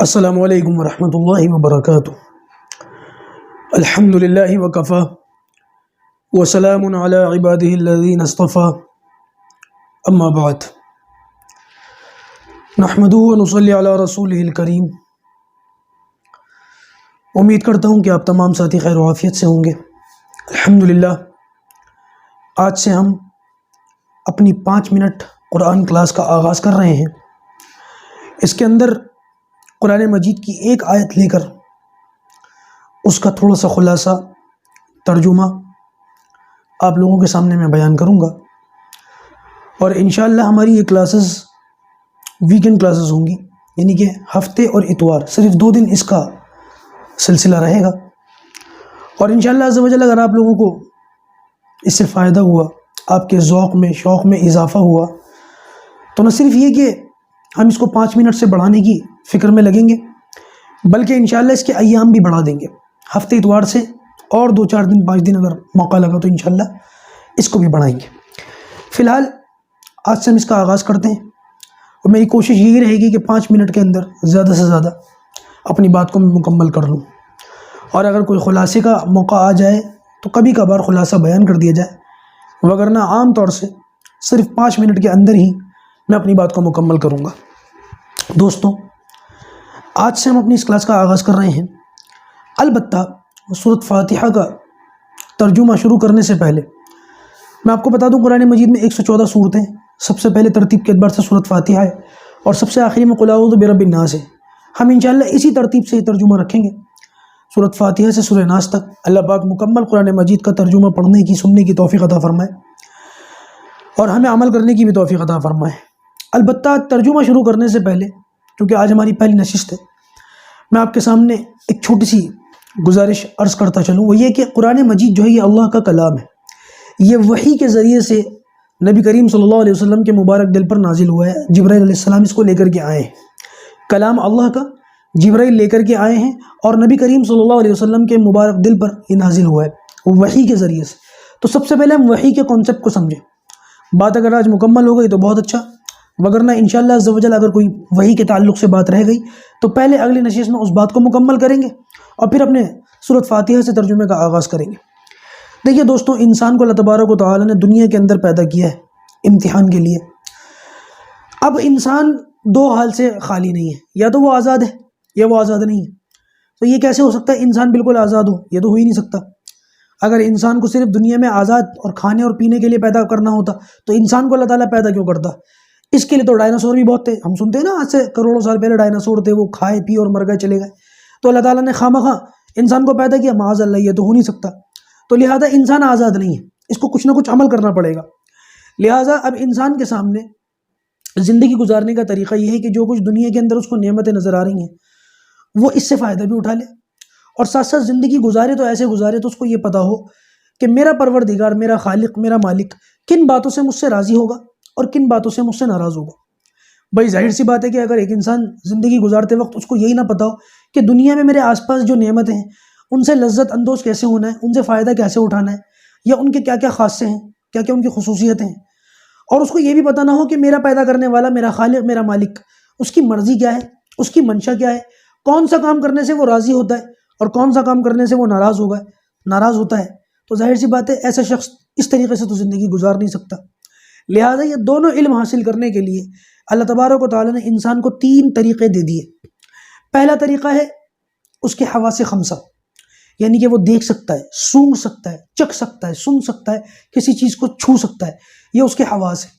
السلام علیکم ورحمۃ اللہ وبرکاتہ۔ الحمد للہ وکفی وسلام علی عبادہ الذین اصطفی، اما بعد، نحمدہ ونصلی علی رسولہ الکریم۔ امید کرتا ہوں کہ آپ تمام ساتھی خیر و عافیت سے ہوں گے۔ الحمدللہ، آج سے ہم اپنی 5 منٹ قرآن کلاس کا آغاز کر رہے ہیں۔ اس کے اندر قرآن مجید کی ایک آیت لے کر اس کا تھوڑا سا خلاصہ ترجمہ آپ لوگوں کے سامنے میں بیان کروں گا، اور انشاءاللہ ہماری یہ کلاسز ویکینڈ کلاسز ہوں گی، یعنی کہ ہفتے اور اتوار صرف 2 دن اس کا سلسلہ رہے گا۔ اور انشاءاللہ عز و جل اگر آپ لوگوں کو اس سے فائدہ ہوا، آپ کے ذوق میں شوق میں اضافہ ہوا، تو نہ صرف یہ کہ ہم اس کو 5 منٹ سے بڑھانے کی فکر میں لگیں گے، بلکہ انشاءاللہ اس کے ایام بھی بڑھا دیں گے، ہفتے اتوار سے اور 2-4 دن 5 دن اگر موقع لگا تو انشاءاللہ اس کو بھی بڑھائیں گے۔ فی الحال آج سے ہم اس کا آغاز کرتے ہیں، اور میری کوشش یہی رہے گی کہ 5 منٹ کے اندر زیادہ سے زیادہ اپنی بات کو میں مکمل کر لوں، اور اگر کوئی خلاصے کا موقع آ جائے تو کبھی کبھار خلاصہ بیان کر دیا جائے، وگرنہ عام طور سے صرف 5 منٹ کے اندر ہی میں اپنی بات کو مکمل کروں گا۔ دوستوں، آج سے ہم اپنی اس کلاس کا آغاز کر رہے ہیں۔ البتہ سورۃ فاتحہ کا ترجمہ شروع کرنے سے پہلے میں آپ کو بتا دوں، قرآن مجید میں 114 صورتیں، سب سے پہلے ترتیب کے اعتبار سے سورۃ فاتحہ ہے، اور سب سے آخری میں قل اعوذ برب الناس ہے۔ ہم انشاءاللہ اسی ترتیب سے یہ ترجمہ رکھیں گے، سورۃ فاتحہ سے سورہ ناس تک۔ اللہ پاک مکمل قرآن مجید کا ترجمہ پڑھنے کی سننے کی توفیق عطا فرمائے، اور ہمیں عمل کرنے کی بھی توفیق عطا فرمائے۔ البتہ ترجمہ شروع کرنے سے پہلے، کیونکہ آج ہماری پہلی نشست ہے، میں آپ کے سامنے ایک چھوٹی سی گزارش عرض کرتا چلوں، وہ یہ کہ قرآن مجید جو ہے یہ اللہ کا کلام ہے۔ یہ وحی کے ذریعے سے نبی کریم صلی اللہ علیہ وسلم کے مبارک دل پر نازل ہوا ہے۔ جبرائیل علیہ السلام اس کو لے کر کے آئے ہیں، کلام اللہ کا جبرائیل لے کر کے آئے ہیں، اور نبی کریم صلی اللہ علیہ وسلم کے مبارک دل پر یہ نازل ہوا ہے وحی کے ذریعے سے۔ تو سب سے پہلے ہم وحی کے کانسیپٹ کو سمجھیں۔ بات اگر آج مکمل ہو گئی تو بہت اچھا، وگرنہ انشاءاللہ عز و جل اگر کوئی وحی کے تعلق سے بات رہ گئی تو پہلے اگلی نشست میں اس بات کو مکمل کریں گے، اور پھر اپنے سورۃ فاتحہ سے ترجمے کا آغاز کریں گے۔ دیکھیے دوستوں، انسان کو اللہ تبارک و تعالی نے دنیا کے اندر پیدا کیا ہے امتحان کے لیے۔ اب انسان 2 حال سے خالی نہیں ہے، یا تو وہ آزاد ہے یا وہ آزاد نہیں ہے۔ تو یہ کیسے ہو سکتا ہے انسان بالکل آزاد ہو؟ یہ تو ہو ہی نہیں سکتا۔ اگر انسان کو صرف دنیا میں آزاد اور کھانے اور پینے کے لیے پیدا کرنا ہوتا تو انسان کو اللہ تعالیٰ پیدا کیوں کرتا؟ اس کے لیے تو ڈائناسور بھی بہت تھے، ہم سنتے ہیں نا، آج سے کروڑوں سال پہلے ڈائناسور تھے، وہ کھائے پی اور مر گئے چلے گئے۔ تو اللہ تعالیٰ نے خواہ انسان کو پیدا کیا؟ معاذ اللہ، یہ تو ہو نہیں سکتا۔ تو لہٰذا انسان آزاد نہیں ہے، اس کو کچھ نہ کچھ عمل کرنا پڑے گا۔ لہٰذا اب انسان کے سامنے زندگی گزارنے کا طریقہ یہ ہے کہ جو کچھ دنیا کے اندر اس کو نعمتیں نظر آ رہی ہیں وہ اس سے فائدہ بھی اٹھا لے، اور ساتھ ساتھ زندگی گزارے تو ایسے گزارے تو اس کو یہ پتا ہو کہ میرا پروردگار، میرا خالق، میرا مالک کن باتوں سے مجھ سے راضی ہوگا اور کن باتوں سے مجھ سے ناراض ہوگا۔ بھائی ظاہر سی بات ہے کہ اگر ایک انسان زندگی گزارتے وقت اس کو یہی نہ پتا ہو کہ دنیا میں میرے آس پاس جو نعمتیں ہیں ان سے لذت اندوز کیسے ہونا ہے، ان سے فائدہ کیسے اٹھانا ہے، یا ان کے کیا کیا خاصے ہیں، کیا کیا ان کی خصوصیتیں ہیں، اور اس کو یہ بھی پتا نہ ہو کہ میرا پیدا کرنے والا، میرا خالق، میرا مالک، اس کی مرضی کیا ہے، اس کی منشا کیا ہے، کون سا کام کرنے سے وہ راضی ہوتا ہے اور کون سا کام کرنے سے وہ ناراض ہوتا ہے، تو ظاہر سی بات ہے ایسا شخص اس طریقے سے تو زندگی گزار نہیں سکتا۔ لہٰذا یہ دونوں علم حاصل کرنے کے لیے اللہ تبارک و تعالیٰ نے انسان کو 3 طریقے دے دیے۔ پہلا طریقہ ہے اس کے حواس 5، یعنی کہ وہ دیکھ سکتا ہے، سونگھ سکتا ہے، چکھ سکتا ہے، سن سکتا ہے، کسی چیز کو چھو سکتا ہے، یہ اس کے حواس ہے۔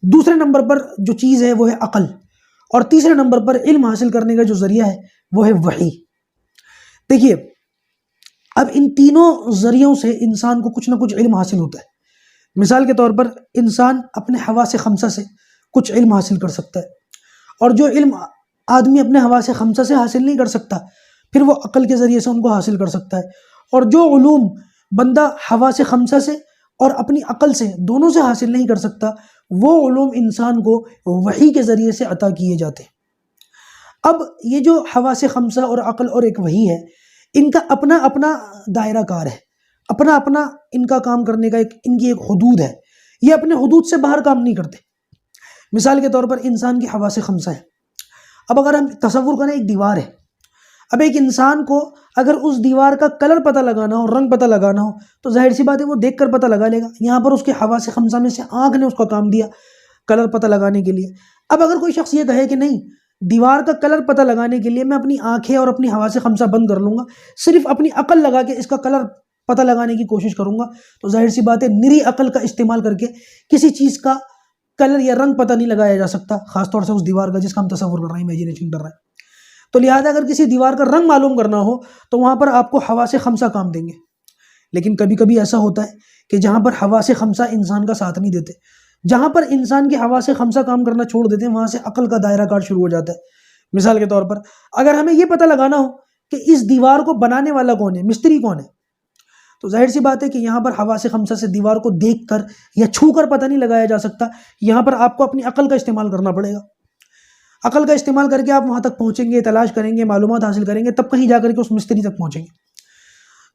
دوسرے نمبر پر جو چیز ہے وہ ہے عقل، اور تیسرے نمبر پر علم حاصل کرنے کا جو ذریعہ ہے وہ ہے وحی۔ دیکھیے، اب ان تینوں ذریعوں سے انسان کو کچھ نہ کچھ علم حاصل ہوتا ہے۔ مثال کے طور پر انسان اپنے حواس 5 سے کچھ علم حاصل کر سکتا ہے، اور جو علم آدمی اپنے حواس 5 سے حاصل نہیں کر سکتا پھر وہ عقل کے ذریعے سے ان کو حاصل کر سکتا ہے، اور جو علوم بندہ حواس 5 سے اور اپنی عقل سے دونوں سے حاصل نہیں کر سکتا وہ علوم انسان کو وحی کے ذریعے سے عطا کیے جاتے ہیں۔ اب یہ جو حواس 5 اور عقل اور ایک وحی ہے، ان کا اپنا اپنا دائرہ کار ہے، اپنا اپنا ان کا کام کرنے کا ان کی ایک حدود ہے، یہ اپنے حدود سے باہر کام نہیں کرتے۔ مثال کے طور پر انسان کی حواس 5 ہیں، اب اگر ہم تصور کریں ایک دیوار ہے، اب ایک انسان کو اگر اس دیوار کا کلر پتہ لگانا ہو، رنگ پتہ لگانا ہو، تو ظاہر سی بات ہے وہ دیکھ کر پتہ لگا لے گا۔ یہاں پر اس کے حواس خمسہ میں سے آنکھ نے اس کا کام دیا کلر پتہ لگانے کے لیے۔ اب اگر کوئی شخص یہ کہے کہ نہیں، دیوار کا کلر پتہ لگانے کے لیے میں اپنی آنکھیں اور اپنی حواس خمسہ بند کر لوں گا، صرف اپنی عقل لگا کے اس کا کلر پتہ لگانے کی کوشش کروں گا، تو ظاہر سی بات ہے نری عقل کا استعمال کر کے کسی چیز کا کلر یا رنگ پتہ نہیں لگایا جا سکتا، خاص طور سے اس دیوار کا جس کا ہم تصور کر رہے ہیں، امیجنیشن کر رہے ہیں۔ تو لہٰذا اگر کسی دیوار کا رنگ معلوم کرنا ہو تو وہاں پر آپ کو حواس خمسہ کام دیں گے۔ لیکن کبھی کبھی ایسا ہوتا ہے کہ جہاں پر حواس خمسہ انسان کا ساتھ نہیں دیتے، جہاں پر انسان کے حواس خمسہ کام کرنا چھوڑ دیتے ہیں، وہاں سے عقل کا دائرہ کار شروع ہو جاتا ہے۔ مثال کے طور پر اگر ہمیں یہ پتہ لگانا ہو کہ اس دیوار کو بنانے والا کون ہے، مستری کون ہے، تو ظاہر سی بات ہے کہ یہاں پر حواس خمسہ سے دیوار کو دیکھ کر یا چھو کر پتہ نہیں لگایا جا سکتا، یہاں پر آپ کو اپنی عقل کا استعمال کرنا پڑے گا۔ عقل کا استعمال کر کے آپ وہاں تک پہنچیں گے، تلاش کریں گے، معلومات حاصل کریں گے، تب کہیں جا کر کے اس مستری تک پہنچیں گے۔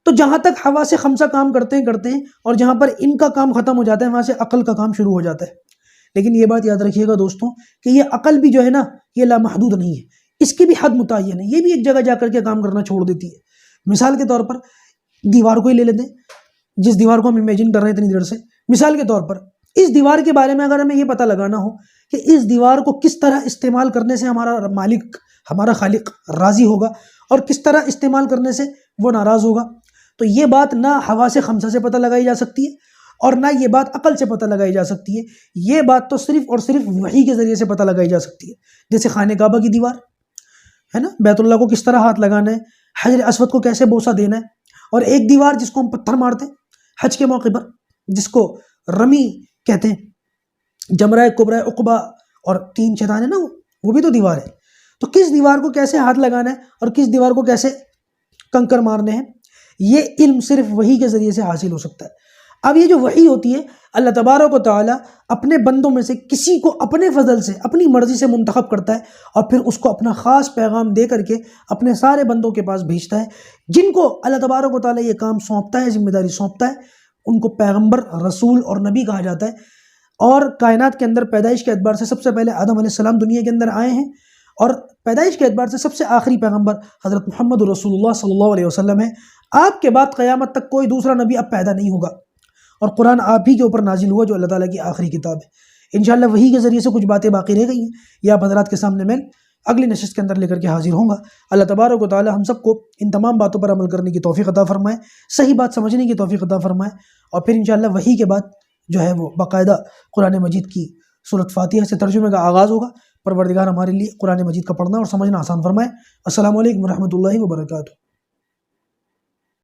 تو جہاں تک حواس خمسہ کام کرتے ہیں اور جہاں پر ان کا کام ختم ہو جاتا ہے، وہاں سے عقل کا کام شروع ہو جاتا ہے۔ لیکن یہ بات یاد رکھیے گا دوستوں کہ یہ عقل بھی جو ہے نا، یہ لامحدود نہیں ہے، اس کی بھی حد متعین ہے، یہ بھی ایک جگہ جا کر کے کام کرنا چھوڑ دیتی ہے۔ مثال کے طور پر دیوار کو ہی لے لیتے ہیں، جس دیوار کو ہم امیجن کر رہے ہیں اتنی دیر سے۔ مثال کے طور پر اس دیوار کے بارے میں اگر ہمیں یہ پتہ لگانا ہو کہ اس دیوار کو کس طرح استعمال کرنے سے ہمارا مالک، ہمارا خالق راضی ہوگا اور کس طرح استعمال کرنے سے وہ ناراض ہوگا، تو یہ بات نہ حواس خمسہ سے پتہ لگائی جا سکتی ہے اور نہ یہ بات عقل سے پتہ لگائی جا سکتی ہے۔ یہ بات تو صرف اور صرف وحی کے ذریعے سے پتہ لگائی جا سکتی ہے۔ جیسے خانہ کعبہ کی دیوار ہے نا، بیت اللہ کو کس طرح ہاتھ لگانا ہے، حجر اسود کو کیسے بوسہ دینا ہے، اور ایک دیوار جس کو ہم پتھر مارتے ہیں حج کے موقع پر، جس کو رمی کہتے ہیں، جمرہ کبریٰ عقبہ اور 3 شیطان ہے نا، وہ بھی تو دیوار ہے۔ تو کس دیوار کو کیسے ہاتھ لگانا ہے اور کس دیوار کو کیسے کنکر مارنے ہیں، یہ علم صرف وحی کے ذریعے سے حاصل ہو سکتا ہے۔ اب یہ جو وحی ہوتی ہے، اللہ تبارک و تعالیٰ اپنے بندوں میں سے کسی کو اپنے فضل سے، اپنی مرضی سے منتخب کرتا ہے اور پھر اس کو اپنا خاص پیغام دے کر کے اپنے سارے بندوں کے پاس بھیجتا ہے۔ جن کو اللہ تبارک و تعالیٰ یہ کام سونپتا ہے، ذمہ داری سونپتا ہے، ان کو پیغمبر، رسول اور نبی کہا جاتا ہے۔ اور کائنات کے اندر پیدائش کے اعتبار سے سب سے پہلے آدم علیہ السلام دنیا کے اندر آئے ہیں، اور پیدائش کے اعتبار سے سب سے آخری پیغمبر حضرت محمد رسول اللہ صلی اللہ علیہ وسلم ہے۔ آپ کے بعد قیامت تک کوئی دوسرا نبی اب پیدا نہیں ہوگا، اور قرآن آپ ہی کے اوپر نازل ہوا جو اللہ تعالیٰ کی آخری کتاب ہے۔ انشاءاللہ وحی کے ذریعے سے کچھ باتیں باقی رہ گئی ہیں، یہ آپ حضرات کے سامنے میں اگلی نشست کے اندر لے کر کے حاضر ہوں گا۔ اللہ تبارک و تعالیٰ ہم سب کو ان تمام باتوں پر عمل کرنے کی توفیق عطا فرمائے، صحیح بات سمجھنے کی توفیق عطا فرمائے، اور پھر انشاءاللہ وحی کے بعد جو ہے وہ باقاعدہ قرآن مجید کی سورۃ فاتحہ سے ترجمے کا آغاز ہوگا۔ پروردگار ہمارے لیے قرآن مجید کا پڑھنا اور سمجھنا آسان فرمائے۔ السلام علیکم ورحمۃ اللہ وبرکاتہ۔